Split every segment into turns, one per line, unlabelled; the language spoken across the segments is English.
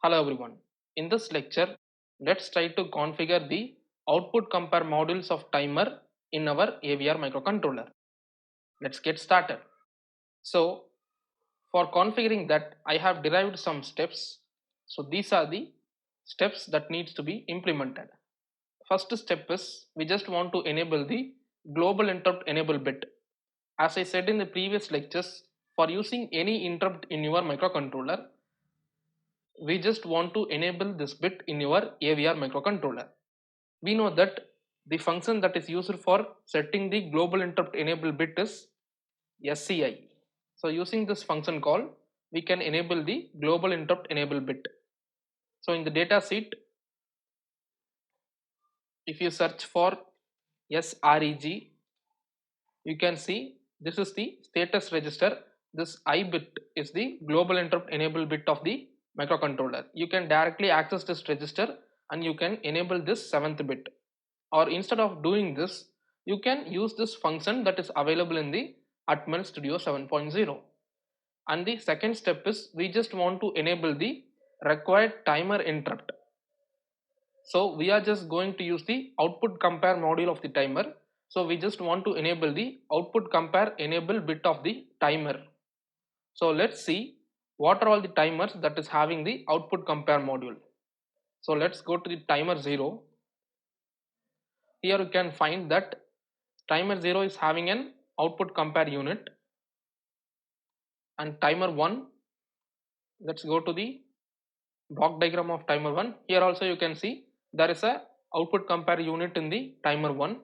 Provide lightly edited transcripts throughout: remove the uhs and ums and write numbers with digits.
Hello everyone. In this lecture, let's try to configure the output compare modules of timer in our AVR microcontroller. Let's get started. So, for configuring that, I have derived some steps. So these are the steps that needs to be implemented. First step is we just want to enable the global interrupt enable bit. As I said in the previous lectures, for using any interrupt in your microcontroller, we just want to enable this bit in your AVR microcontroller. We know that the function that is used for setting the global interrupt enable bit is SCI. So using this function call, we can enable the global interrupt enable bit. So in the data sheet, if you search for SREG, you can see this is the status register. This I bit is the global interrupt enable bit of the microcontroller. You can directly access this register and you can enable this 7th bit. Or instead of doing this, you can use this function that is available in the Atmel Studio 7.0. And the second step is we just want to enable the required timer interrupt. So we are just going to use the output compare module of the timer. So we just want to enable the output compare enable bit of the timer. So let's see what are all the timers that is having the output compare module. So let's go to the timer 0. Here you can find that timer 0 is having an output compare unit, and timer 1, let's go to the block diagram of timer 1. Here also you can see there is a output compare unit in the timer 1,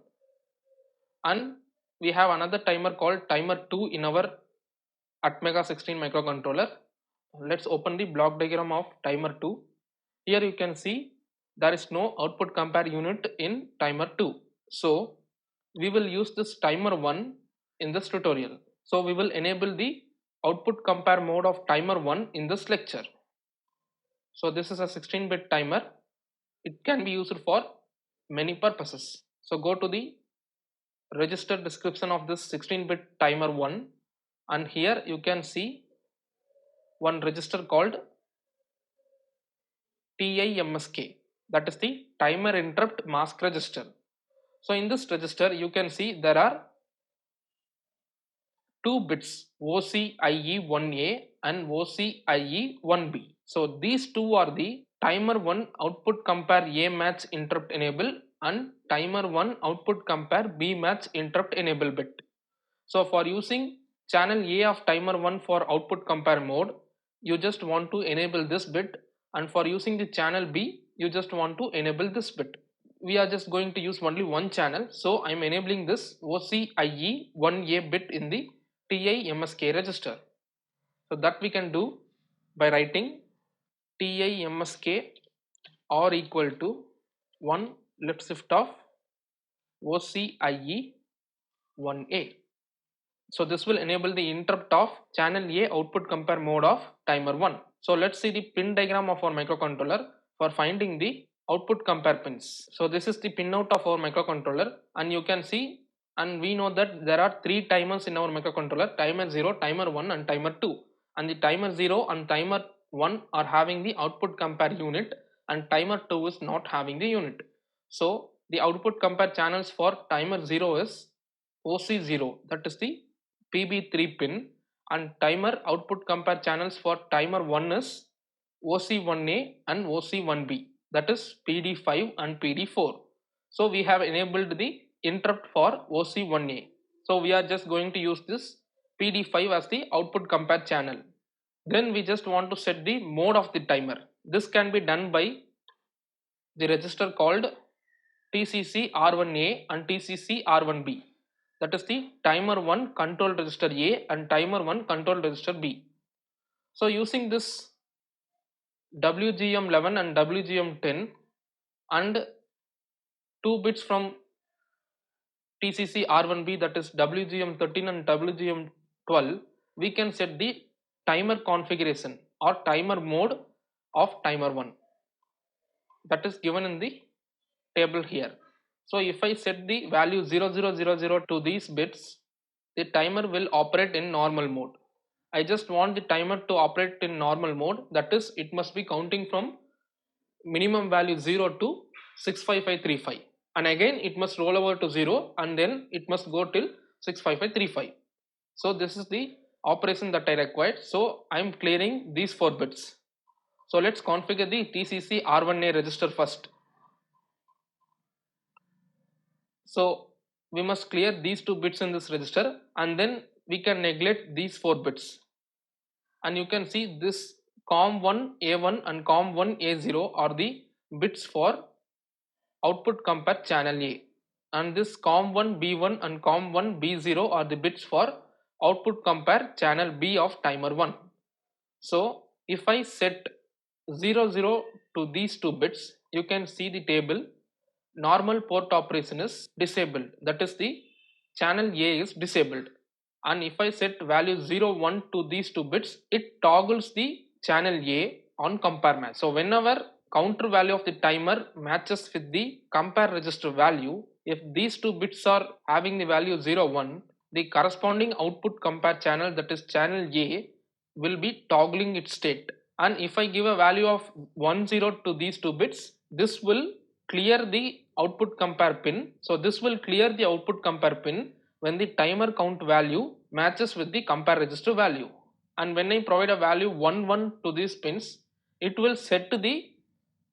and we have another timer called timer 2 in our Atmega 16 microcontroller. Let's open the block diagram of timer 2. Here you can see there is no output compare unit in timer 2. So we will use this timer 1 in this tutorial. So we will enable the output compare mode of timer 1 in this lecture. So this is a 16-bit timer. It can be used for many purposes. So go to the register description of this 16-bit timer 1, and here you can see one register called TIMSK, that is the timer interrupt mask register. So in this register you can see there are two bits, OCIE1A and OCIE1B. So these two are the timer 1 output compare A match interrupt enable and timer 1 output compare B match interrupt enable bit. So for using channel A of timer 1 for output compare mode, you just want to enable this bit, and for using the channel B, you just want to enable this bit. We are just going to use only one channel, so I am enabling this OCIE1A bit in the TIMSK register. So that we can do by writing TIMSK or equal to 1 left shift of OCIE1A. So this will enable the interrupt of channel A output compare mode of timer 1. So let's see the pin diagram of our microcontroller for finding the output compare pins. So this is the pin out of our microcontroller, and you can see, and we know that there are 3 timers in our microcontroller: timer 0, timer 1 and timer 2. And the timer 0 and timer 1 are having the output compare unit, and timer 2 is not having the unit. So the output compare channels for timer 0 is OC0, that is the PB3 pin, and timer output compare channels for timer 1 is OC1A and OC1B, that is PD5 and PD4. So we have enabled the interrupt for OC1A. So we are just going to use this PD5 as the output compare channel. Then we just want to set the mode of the timer. This can be done by the register called TCC R1A and TCC R1B. That is the timer 1 control register A and timer 1 control register B. So using this WGM11 and WGM10 and 2 bits from TCC R1B, that is WGM13 and WGM12, we can set the timer configuration or timer mode of timer 1. That is given in the table here. So if I set the value 0000 to these bits, the timer will operate in normal mode. I just want the timer to operate in normal mode, that is it must be counting from minimum value 0 to 65535, and again it must roll over to 0 and then it must go till 65535. So this is the operation that I required. So I am clearing these 4 bits. So let's configure the TCC R1A register first. So we must clear these 2 bits in this register and then we can neglect these 4 bits. And you can see this COM1A1 and COM1A0 are the bits for output compare channel A, and this COM1B1 and COM1B0 are the bits for output compare channel B of timer 1. So if I set 00 to these 2 bits, you can see the table normal port operation is disabled, that is the channel A is disabled. And if I set value 01 to these 2 bits, it toggles the channel A on compare match. So whenever counter value of the timer matches with the compare register value, if these 2 bits are having the value 01, the corresponding output compare channel, that is channel A, will be toggling its state. And if I give a value of 10 to these 2 bits, this will clear the output compare pin. So this will clear the output compare pin when the timer count value matches with the compare register value. And when I provide a value 11 to these pins, it will set to the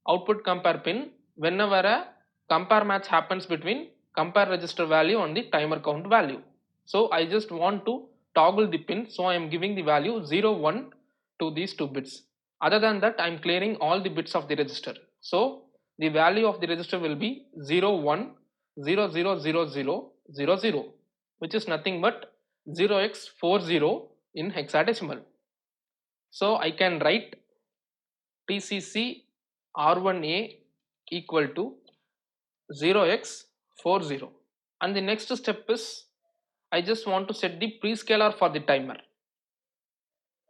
output compare pin whenever a compare match happens between compare register value and the timer count value. So I just want to toggle the pin, so I am giving the value 01 to these 2 bits. Other than that, I am clearing all the bits of the register. So the value of the register will be 01 000000, which is nothing but 0x40 in hexadecimal. So I can write TCC R1A equal to 0x40, and the next step is I just want to set the prescaler for the timer.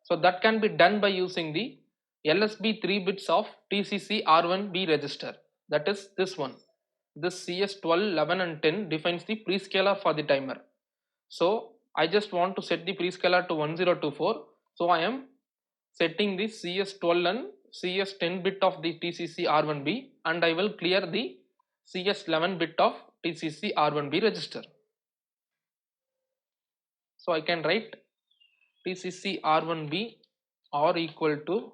So that can be done by using the LSB 3 bits of TCC R1B register, that is this one. This CS12, 11 and 10 defines the prescaler for the timer. So I just want to set the prescaler to 1024. So I am setting the CS12 and CS10 bit of the TCC R1B, and I will clear the CS11 bit of TCC R1B register. So I can write TCC R1B R equal to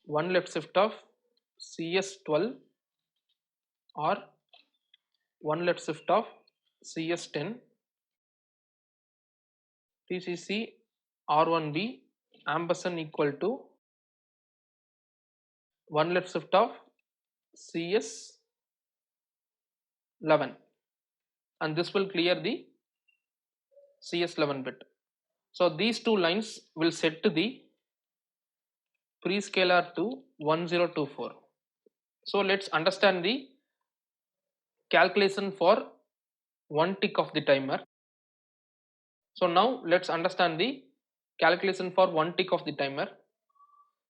1 left shift of CS12 or 1 left shift of CS10 TCC R1B ampersand equal to 1 left shift of CS11, and this will clear the CS11 bit. So these 2 lines will set to the prescaler to 1024. So let's understand the calculation for 1 tick of the timer. So now let's understand the calculation for 1 tick of the timer.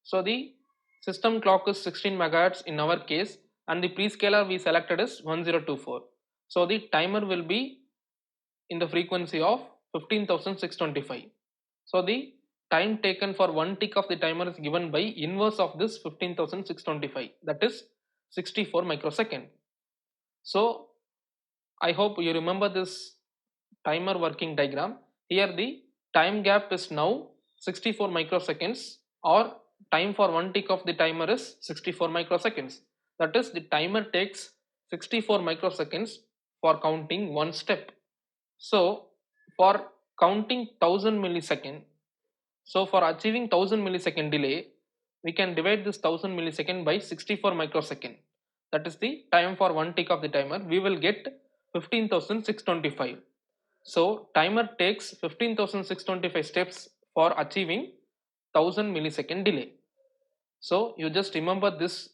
So the system clock is 16 megahertz in our case, and the prescaler we selected is 1024. So the timer will be in the frequency of 15,625. So the time taken for 1 tick of the timer is given by inverse of this 15,625, that is 64 microsecond. So I hope you remember this timer working diagram. Here the time gap is now 64 microseconds, or time for 1 tick of the timer is 64 microseconds. That is, the timer takes 64 microseconds for counting one step. So for counting 1000 millisecond, so for achieving 1000 millisecond delay, we can divide this 1000 millisecond by 64 microsecond. That is the time for 1 tick of the timer. We will get 15,625. So timer takes 15,625 steps for achieving 1000 millisecond delay. So you just remember this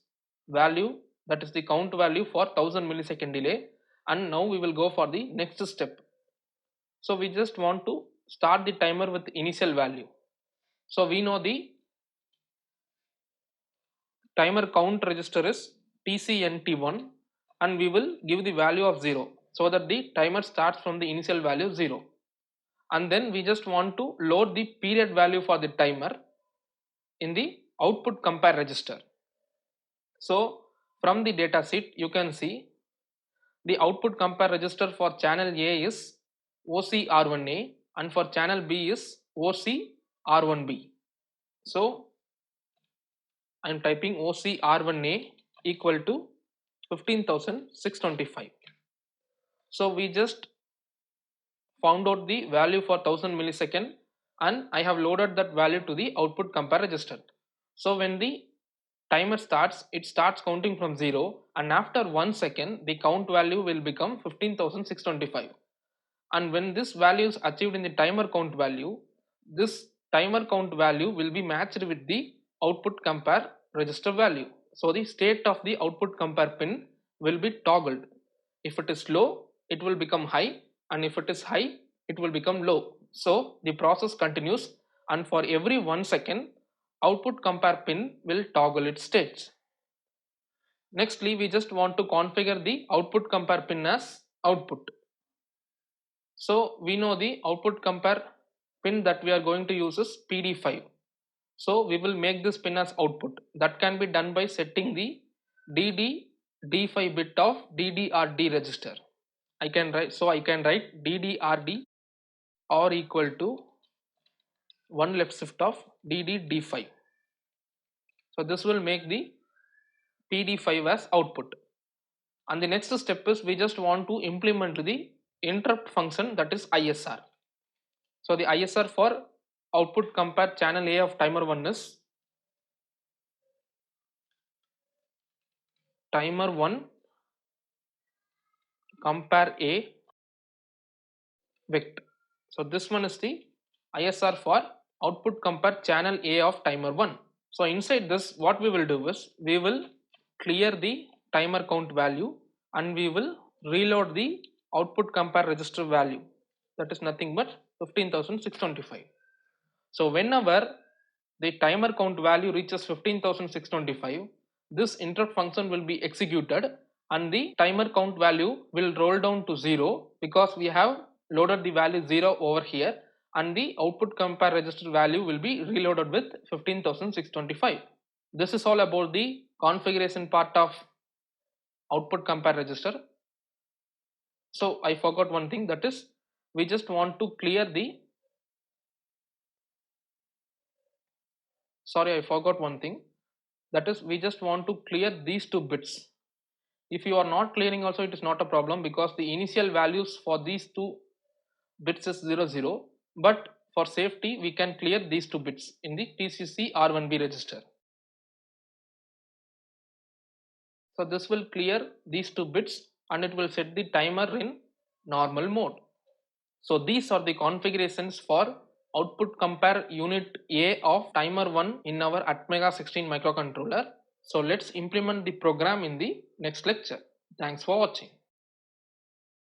value, that is the count value for 1000 millisecond delay, and now we will go for the next step. So we just want to start the timer with initial value. So we know the timer count register is TCNT1, and we will give the value of 0 so that the timer starts from the initial value 0. and then we just want to load the period value for the timer in the output compare register. So from the data sheet you can see the output compare register for channel A is OCR1A and for channel B is OCR1B. So I am typing OCR1A equal to 15,625. So we just found out the value for 1000 millisecond and I have loaded that value to the output compare register. So when the timer starts, it starts counting from 0 and after 1 second the count value will become 15,625. And when this value is achieved in the timer count value, this timer count value will be matched with the output compare register value. So the state of the output compare pin will be toggled. If it is low, it will become high, and if it is high, it will become low. So the process continues, and for every 1 second, output compare pin will toggle its states. Nextly, we just want to configure the output compare pin as output. So we know the output compare pin that we are going to use is PD5. So we will make this pin as output. That can be done by setting the DD D5 bit of DDRD register. I can write DDRD or equal to 1 left shift of DD-D5. So this will make the PD5 as output. And the next step is we just want to implement the interrupt function, that is ISR. So the ISR for output compare channel A of timer 1 is timer 1 compare A vect. So this one is the ISR for output compare channel A of timer 1. So inside this, what we will do is we will clear the timer count value and we will reload the output compare register value, that is nothing but 15,625. So whenever the timer count value reaches 15,625, this interrupt function will be executed and the timer count value will roll down to 0 because we have loaded the value 0 over here, and the output compare register value will be reloaded with 15,625. This is all about the configuration part of output compare register. So I forgot one thing, that is we just want to clear the I forgot one thing, that is we just want to clear these two bits. If you are not clearing also, it is not a problem because the initial values for these two bits is 0 0, but for safety we can clear these two bits in the TCC R1B register. So this will clear these two bits and it will set the timer in normal mode. So these are the configurations for output compare unit A of timer 1 in our Atmega 16 microcontroller. So let's implement the program in the next lecture. Thanks for watching.